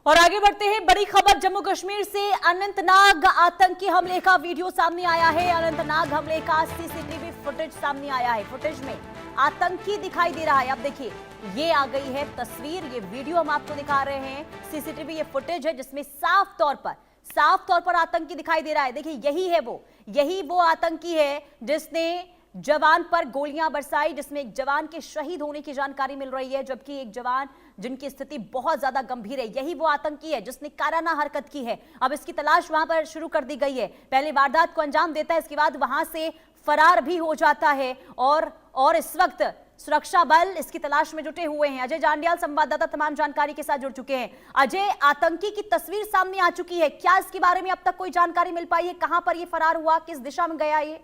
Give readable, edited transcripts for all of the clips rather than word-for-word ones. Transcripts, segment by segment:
और आगे बढ़ते हैं, बड़ी खबर जम्मू कश्मीर से। अनंतनाग आतंकी हमले का वीडियो सामने आया है। अनंतनाग हमले का सीसीटीवी फुटेज सामने आया है। फुटेज में आतंकी दिखाई दे रहा है। अब देखिए, ये आ गई है तस्वीर, ये वीडियो हम आपको दिखा रहे हैं। सीसीटीवी ये फुटेज है जिसमें साफ तौर पर आतंकी दिखाई दे रहा है। देखिए, यही वो आतंकी है जिसने जवान पर गोलियां बरसाई, जिसमें एक जवान के शहीद होने की जानकारी मिल रही है, जबकि एक जवान जिनकी स्थिति बहुत ज्यादा गंभीर है। यही वो आतंकी है जिसने काराना हरकत की है। अब इसकी तलाश वहां पर शुरू कर दी गई है। पहले वारदात को अंजाम देता है, इसके बाद वहां से फरार भी हो जाता है और इस वक्त सुरक्षा बल इसकी तलाश में जुटे हुए हैं। अजय जांडियाल संवाददाता तमाम जानकारी के साथ जुड़ चुके हैं। अजय, आतंकी की तस्वीर सामने आ चुकी है, क्या इसके बारे में अब तक कोई जानकारी मिल पाई है? कहां पर ये फरार हुआ, किस दिशा में गया ये?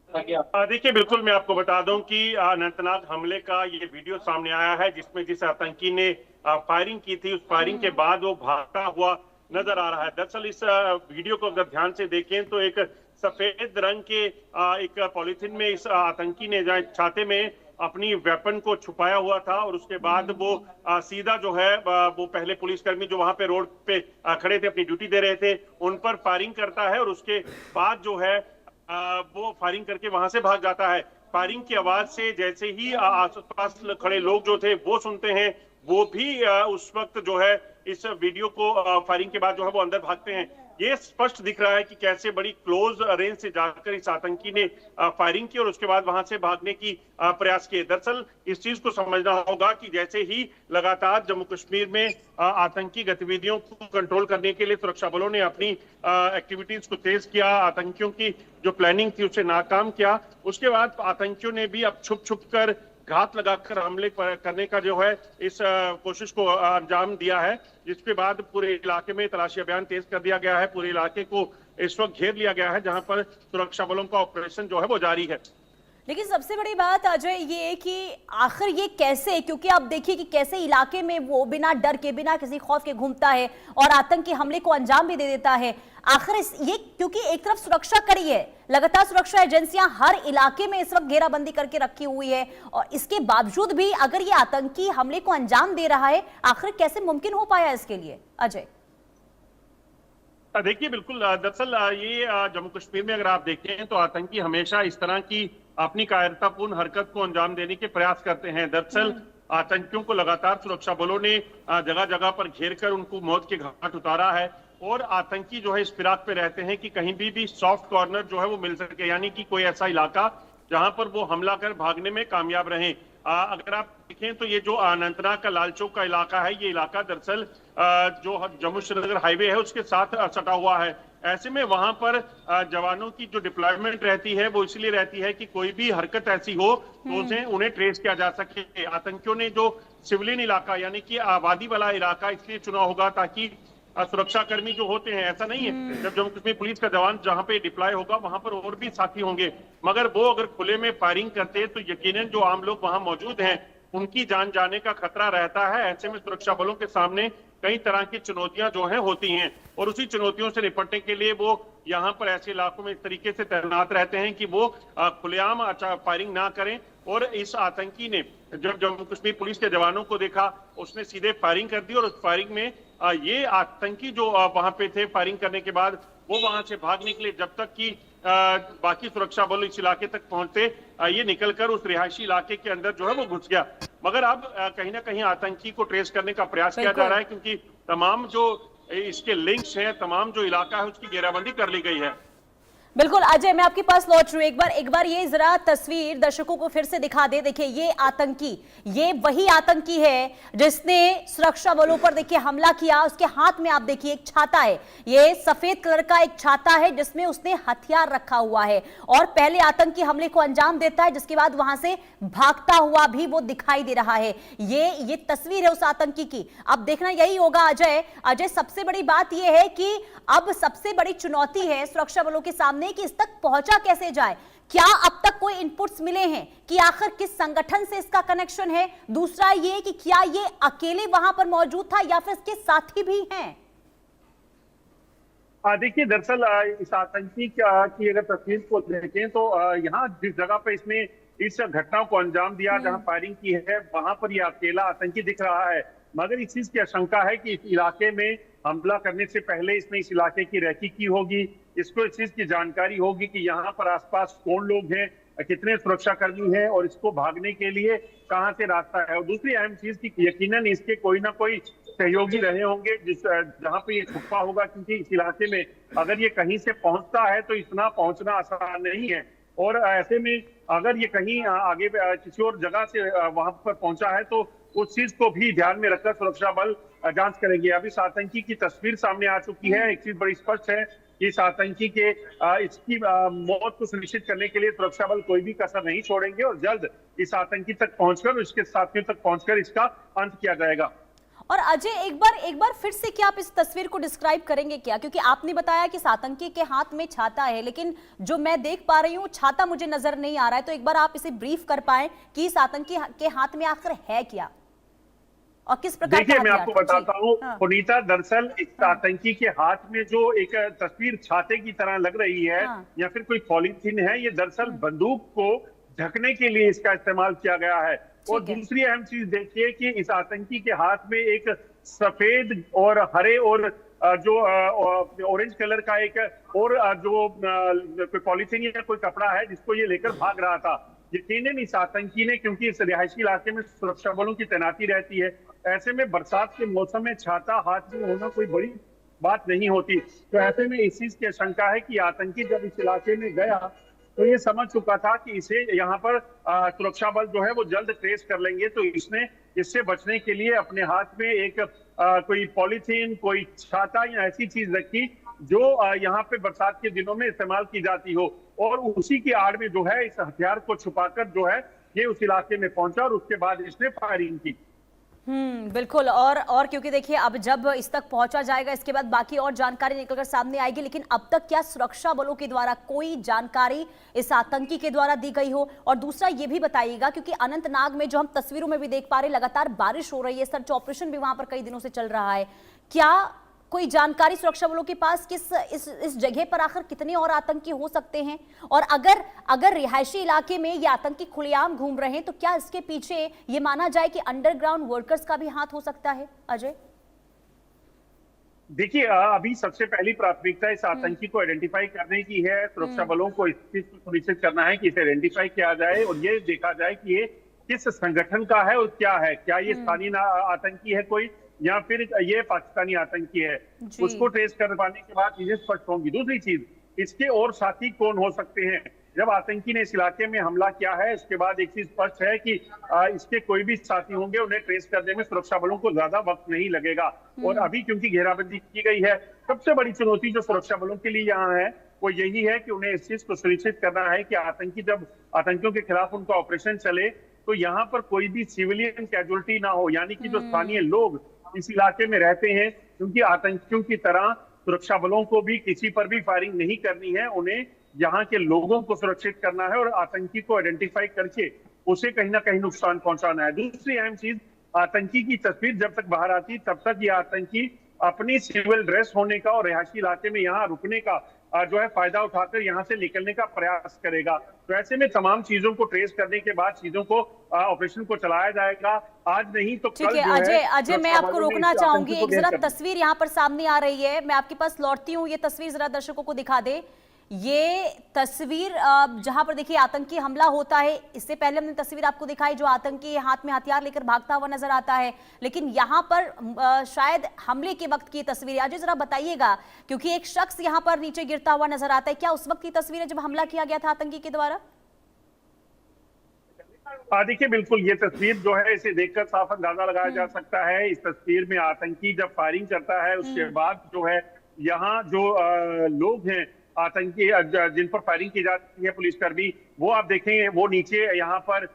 देखिए, बिल्कुल मैं आपको बता दूं कि अनंतनाग हमले का ये वीडियो सामने आया है जिसमें जिस आतंकी ने फायरिंग की थी, उस फायरिंग के बाद वो भागता हुआ नजर आ रहा है। दरअसल इस वीडियो को अगर ध्यान से देखें तो एक सफेद रंग के एक पॉलिथीन में इस आतंकी ने छाते में अपनी वेपन को छुपाया हुआ था और उसके बाद वो सीधा जो है वो पहले पुलिसकर्मी जो वहां पे रोड पे खड़े थे, अपनी ड्यूटी दे रहे थे, उन पर फायरिंग करता है और उसके बाद जो है वो फायरिंग करके वहां से भाग जाता है। फायरिंग की आवाज से जैसे ही आसपास खड़े लोग जो थे वो सुनते हैं, वो भी उस वक्त जो है इस वीडियो को फायरिंग के बाद जो है वो अंदर भागते हैं। ये स्पष्ट दिख रहा है कि कैसे बड़ी क्लोज रेंज से जाकर इस आतंकी ने फायरिंग की और उसके बाद वहां से भागने की प्रयास किए। दरअसल इस चीज को समझना होगा कि जैसे ही लगातार जम्मू कश्मीर में आतंकी गतिविधियों को कंट्रोल करने के लिए सुरक्षा बलों ने अपनी एक्टिविटीज को तेज किया, आतंकियों की जो प्लानिंग थी उसे नाकाम किया, उसके बाद आतंकियों ने भी अब छुप छुप कर घात लगाकर हमले करने का जो है इस कोशिश को अंजाम दिया है, जिसके बाद पूरे इलाके में तलाशी अभियान तेज कर दिया गया है। पूरे इलाके को इस वक्त घेर लिया गया है जहां पर सुरक्षा बलों का ऑपरेशन जो है वो जारी है। लेकिन सबसे बड़ी बात अजय ये है कि आखिर ये कैसे, क्योंकि आप देखिए कि कैसे इलाके में वो बिना डर के, बिना किसी खौफ के घूमता है और आतंकी हमले को अंजाम भी दे देता है। आखिर ये क्योंकि एक तरफ सुरक्षा कड़ी है, लगातार सुरक्षा एजेंसियां हर इलाके में इस वक्त घेराबंदी करके रखी हुई है, और इसके बावजूद भी अगर ये आतंकी हमले को अंजाम दे रहा है, आखिर कैसे मुमकिन हो पाया इसके लिए? अजय देखिए, बिल्कुल दरअसल ये जम्मू कश्मीर में अगर आप देखें तो आतंकी हमेशा इस तरह की अपनी कायरतापूर्ण हरकत को अंजाम देने के प्रयास करते हैं। दरअसल आतंकियों को लगातार सुरक्षा बलों ने जगह जगह पर घेर कर उनको मौत के घाट उतारा है और आतंकी जो है इस फिराक पे रहते हैं कि कहीं भी सॉफ्ट कॉर्नर जो है वो मिल सके, यानी कि कोई ऐसा इलाका जहां पर वो हमला कर भागने में कामयाब रहें। अगर आप देखें तो ये जो अनंतनाग का लाल चौक का इलाका है, ये इलाका दरअसल जो जम्मू श्रीनगर हाईवे है उसके साथ सटा हुआ है। ऐसे में वहां पर जवानों की जो डिप्लॉयमेंट रहती है वो इसलिए रहती है कि कोई भी हरकत ऐसी हो तो उन्हें ट्रेस किया जा सके। आतंकियों ने जो सिविलियन इलाका यानी कि आबादी वाला इलाका इसलिए चुना होगा ताकि सुरक्षा कर्मी जो होते हैं, ऐसा नहीं है जब जम्मू कश्मीर पुलिस का जवान जहां पे डिप्लॉय होगा वहां पर और भी साथी होंगे, मगर वो अगर खुले में फायरिंग करते तो यकीनन जो आम लोग वहां मौजूद हैं उनकी जान जाने का खतरा रहता है। ऐसे में सुरक्षा बलों के सामने कई तरह की चुनौतियां जो हैं होती हैं और उसी चुनौतियों से निपटने के लिए वो यहाँ पर ऐसे इलाकों में इस तरीके से तैनात रहते हैं कि वो खुलेआम फायरिंग ना करें। और इस आतंकी ने जब जम्मू कश्मीर पुलिस के जवानों को देखा उसने सीधे फायरिंग कर दी और उस फायरिंग में ये आतंकी जो वहां पे थे फायरिंग करने के बाद वो वहां से भाग निकले, जब तक कि बाकी सुरक्षा बल इस इलाके तक पहुंचते ये निकलकर उस रिहायशी इलाके के अंदर जो है वो घुस गया। मगर अब कहीं ना कहीं आतंकी को ट्रेस करने का प्रयास किया जा रहा है क्योंकि तमाम जो इसके लिंक्स हैं, तमाम जो इलाका है उसकी घेराबंदी कर ली गई है। बिल्कुल अजय, मैं आपके पास लौट रही हूं। एक बार ये जरा तस्वीर दर्शकों को फिर से दिखा दे। देखिए, ये आतंकी, ये वही आतंकी है जिसने सुरक्षा बलों पर देखिए हमला किया। उसके हाथ में आप देखिए एक छाता है, ये सफेद कलर का एक छाता है जिसमें उसने हथियार रखा हुआ है और पहले आतंकी हमले को अंजाम देता है, जिसके बाद वहां से भागता हुआ भी वो दिखाई दे रहा है। ये तस्वीर है उस आतंकी की। अब देखना यही होगा अजय, सबसे बड़ी बात यह है कि अब सबसे बड़ी चुनौती है सुरक्षा बलों के सामने कि इस तक पहुंचा कैसे जाए। क्या अब तक कोई इनपुट्स मिले हैं कि आखिर किस संगठन से इसका कनेक्शन है? दूसरा ये कि क्या ये अकेले वहां पर मौजूद था या फिर इसके साथी भी हैं? देखिए, दरअसल इस आतंकी की अगर तस्वीर को देखें तो यहाँ जिस जगह पे इसने इस घटना को अंजाम दिया, जहां फायरिंग की है, वहां पर ये अकेला आतंकी दिख रहा है। मगर इस चीज की आशंका है कि इस इलाके में हमला करने से पहले इसने इस इलाके की रैकी की होगी, इसको इस चीज की जानकारी होगी कि यहाँ पर आसपास कौन लोग हैं, कितने सुरक्षाकर्मी हैं और इसको भागने के लिए कहाँ से रास्ता है। और दूसरी अहम चीज की यकीनन इसके कोई ना कोई सहयोगी रहे होंगे जिस जहाँ पे ये छुपा होगा, क्योंकि इस इलाके में अगर ये कहीं से पहुंचता है तो इतना पहुंचना आसान नहीं है। और ऐसे में अगर ये कहीं आगे किसी और जगह से वहां पर पहुंचा है तो उस चीज को भी ध्यान में रखकर सुरक्षा बल जांच करेंगे। अभी इस आतंकी की तस्वीर सामने आ चुकी है। एक चीज बड़ी स्पष्ट है कि इस आतंकी के इसकी मौत को सुनिश्चित करने के लिए सुरक्षा बल कोई भी कसर नहीं छोड़ेंगे और जल्द इस आतंकी तक पहुंचकर उसके साथियों तक पहुंचकर इसका अंत किया जाएगा। और अजय एक बार फिर से क्या आप इस तस्वीर को डिस्क्राइब करेंगे क्या, क्योंकि आपने बताया कि इस आतंकी के हाथ में छाता है, लेकिन जो मैं देख पा रही हूँ छाता मुझे नजर नहीं आ रहा है। तो एक बार आप इसे ब्रीफ कर पाए कि इस आतंकी के हाथ में आखिर है क्या और किस प्रकार देखिए, का मैं आपको बताता हूँ पुनीता, दरअसल इस हाँ। आतंकी के हाथ में जो एक तस्वीर छाते की तरह लग रही है या फिर कोई पॉलीथीन है, ये दरअसल बंदूक को ढकने के लिए इसका इस्तेमाल किया गया है। और दूसरी अहम चीज देखिए कि इस आतंकी के हाथ में एक सफेद और हरे और जो ऑरेंज कलर का एक और जो कोई पॉलीथीन या कोई कपड़ा है जिसको ये लेकर भाग रहा था। यकीनन इस आतंकी ने, क्योंकि इस रिहायशी इलाके में सुरक्षा बलों की तैनाती रहती है, ऐसे में बरसात के मौसम में छाता हाथ में होना कोई बड़ी बात नहीं होती। तो ऐसे में इस चीज की आशंका है कि आतंकी जब इस इलाके में गया तो ये समझ चुका था कि इसे यहाँ पर सुरक्षा बल जो है वो जल्द ट्रेस कर लेंगे। तो इसने इससे बचने के लिए अपने हाथ में एक कोई पॉलीथीन, कोई छाता या ऐसी चीज रखी जो यहाँ पे बरसात के दिनों में इस्तेमाल की जाती हो, और उसी की आड़ में जो है इस हथियार को छुपाकर जो है ये उस इलाके में पहुंचा और उसके बाद इसने फायरिंग की। बिल्कुल। और क्योंकि देखिए अब जब इस तक पहुंचा जाएगा इसके बाद बाकी और जानकारी निकलकर सामने आएगी, लेकिन अब तक क्या सुरक्षा बलों के द्वारा कोई जानकारी इस आतंकी के द्वारा दी गई हो? और दूसरा ये भी बताइएगा, क्योंकि अनंतनाग में जो हम तस्वीरों में भी देख पा रहे लगातार बारिश हो रही है, सर्च ऑपरेशन भी वहां पर कई दिनों से चल रहा है, क्या कोई जानकारी सुरक्षा बलों के पास किस इस जगह पर आखिर कितने और आतंकी हो सकते हैं? और अगर रिहायशी इलाके में ये आतंकी खुलेआम घूम रहे हैं तो क्या इसके पीछे ये माना जाए कि अंडरग्राउंड वर्कर्स का भी हाथ हो सकता है? अजय, देखिए, अभी सबसे पहली प्राथमिकता इस आतंकी को आइडेंटिफाई करने की है। सुरक्षा बलों को इस चीज को सुनिश्चित करना है कि इसे आइडेंटिफाई किया जाए और ये देखा जाए कि ये किस संगठन का है और क्या है, क्या ये स्थानीय आतंकी है कोई या फिर ये पाकिस्तानी आतंकी है। उसको ट्रेस कर पाने के बाद चीजें स्पष्ट होंगी। दूसरी चीज, इसके और साथी कौन हो सकते हैं? जब आतंकी ने इस इलाके में हमला किया है उसके बाद एक चीज स्पष्ट है कि इसके कोई भी साथी होंगे, उन्हें ट्रेस करने में सुरक्षा बलों को ज्यादा वक्त नहीं लगेगा। और अभी क्योंकि घेराबंदी की गई है, सबसे बड़ी चुनौती जो सुरक्षा बलों के लिए यहाँ है वो यही है कि उन्हें इस चीज को सुनिश्चित करना है कि आतंकी जब आतंकियों के खिलाफ उनका ऑपरेशन चले तो यहाँ पर कोई भी सिविलियन कैजुअलिटी ना हो, यानी कि जो स्थानीय लोग इस इलाके में रहते हैं, क्योंकि आतंकियों की तरह सुरक्षा बलों को भी किसी पर भी फायरिंग नहीं करनी है, उन्हें यहाँ के लोगों को सुरक्षित करना है और आतंकी को आइडेंटिफाई करके उसे कहीं ना कहीं नुकसान पहुंचाना है। दूसरी अहम चीज, आतंकी की तस्वीर जब तक बाहर आती तब तक ये आतंकी अपनी सिविल ड्रेस होने का और रिहायशी इलाके में यहाँ रुकने का जो है फायदा उठाकर यहाँ से निकलने का प्रयास करेगा। तो ऐसे में तमाम चीजों को ट्रेस करने के बाद चीजों को ऑपरेशन को चलाया जाएगा। आज नहीं तो कल। अजय मैं आपको रोकना चाहूंगी, एक जरा तस्वीर यहाँ पर सामने आ रही है, मैं आपके पास लौटती हूँ। ये तस्वीर जरा दर्शकों को दिखा दे। ये तस्वीर जहां पर देखिए आतंकी हमला होता है, इससे पहले हमने तस्वीर आपको दिखाई जो आतंकी हाथ में हथियार लेकर भागता हुआ नजर आता है, लेकिन यहां पर शायद हमले के वक्त की तस्वीर। आज जरा बताइएगा, क्योंकि एक शख्स यहां पर नीचे गिरता हुआ नजर आता है, क्या उस वक्त की तस्वीर है जब हमला किया गया था आतंकी के द्वारा? देखिए, बिल्कुल ये तस्वीर जो है इसे देखकर साफ अंदाजा लगाया जा सकता है। इस तस्वीर में आतंकी जब फायरिंग करता है उसके बाद जो है यहाँ जो लोग हैं आतंकी जिन पर फायरिंग की जाती है पुलिसकर्मी, वो आप देखें वो नीचे यहाँ पर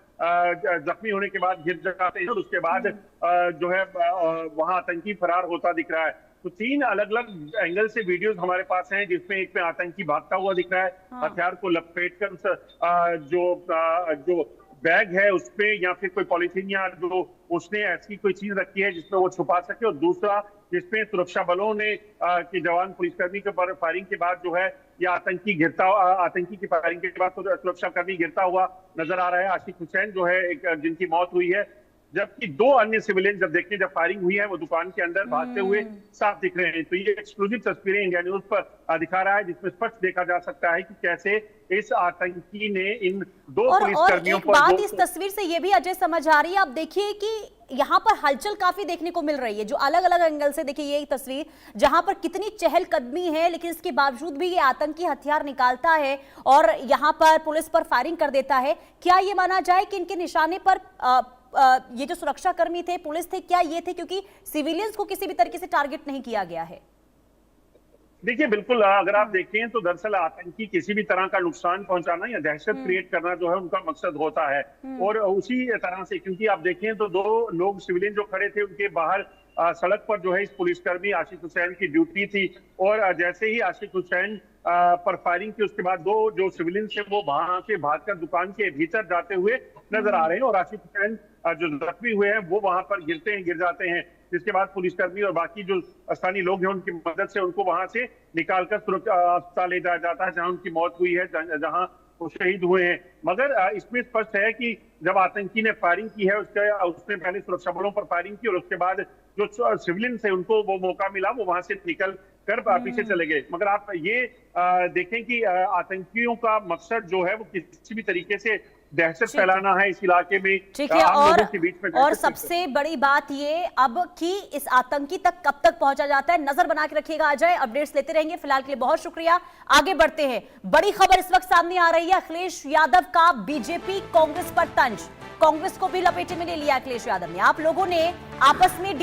जख्मी होने के बाद गिर जाते हैं और उसके बाद जो है वहां आतंकी फरार होता दिख रहा है। तो 3 अलग अलग एंगल से वीडियोस हमारे पास हैं जिसमें एक में आतंकी भागता हुआ दिख रहा है, हथियार को लपेटकर जो बैग है उसपे या फिर कोई पॉलिथीन या जो उसने ऐसी कोई चीज रखी है जिसमें वो छुपा सके, और दूसरा जिसमें सुरक्षा बलों ने के जवान पुलिसकर्मी के पर फायरिंग के बाद जो है ये आतंकी की फायरिंग के बाद सुरक्षा कर्मी गिरता हुआ नजर आ रहा है। आशिक हुसैन जो है जिनकी मौत हुई है, जबकि 2 अन्य सिविलियन जब देखते हैं, जब फायरिंग हुई है, वो दुकान के अंदर भागते हुए साफ दिख रहे हैं। तो ये एक्सक्लूसिव तस्वीरें इंडिया न्यूज पर दिखा रहा है, जिसमें स्पष्ट देखा जा सकता है कि कैसे इस आतंकी ने इन 2 और पुलिसकर्मियों एक पर बात इस तस्वीर से ये भी अजय समझ आ रही है, आप देखिए कि यहाँ पर हलचल काफी देखने को मिल रही है, जो अलग अलग एंगल से देखिए ये तस्वीर, जहां पर कितनी चहलकदमी है, लेकिन इसके बावजूद भी ये आतंकी हथियार निकालता है और यहाँ पर पुलिस पर फायरिंग कर देता है। क्या ये माना जाए कि इनके निशाने पर ये जो सुरक्षा कर्मी थे, पुलिस थे, क्या ये थे क्योंकि सिविलियंस को किसी भी तरीके से टारगेट नहीं किया गया है? देखिए, बिल्कुल अगर आप देखें तो दरअसल आतंकी किसी भी तरह का नुकसान पहुंचाना या दहशत क्रिएट करना जो है उनका मकसद होता है। और उसी तरह से, क्योंकि आप देखें तो 2 लोग सिविलियन जो खड़े थे, उनके बाहर सड़क पर जो है इस पुलिसकर्मी आशिक हुसैन की ड्यूटी थी, और जैसे ही आशिक हुसैन पर फायरिंग की, उसके बाद 2 जो सिविलियन थे वो वहां से भागकर दुकान के भीतर जाते हुए नजर आ रहे हैं, और आशिक हुसैन जो जख्मी हुए हैं वो वहां पर गिर जाते हैं। जिसके बाद पुलिसकर्मी और बाकी जो स्थानीय लोग हैं उनकी मदद से उनको वहां से निकालकर सुरक्षा अस्पताल ले जाया जाता है, जहां उनकी मौत हुई है, जहां वो शहीद हुए हैं। मगर इसमें स्पष्ट है कि जब आतंकी ने फायरिंग की है, उसने पहले सुरक्षा बलों पर फायरिंग की, और उसके बाद जो सिविलियन थे उनको वो मौका मिला, वो वहां से निकल कर पीछे चले गए। मगर आप ये देखें कि आतंकियों का मकसद जो है वो किसी भी तरीके से दहशत फैलाना है इस इलाके में, ठीक है। आम लोगों के बीच में। और सबसे बड़ी बात ये अब कि इस आतंकी तक कब तक पहुंचा जाता है, नजर बना के रखिएगा अजय, अपडेट्स लेते रहेंगे। फिलहाल के लिए बहुत शुक्रिया, आगे बढ़ते हैं। बड़ी खबर इस वक्त सामने आ रही है, अखिलेश यादव का बीजेपी कांग्रेस पर तंज। कांग्रेस को भी लपेटे में ले लिया अखिलेश यादव ने। आप लोगों ने आपस में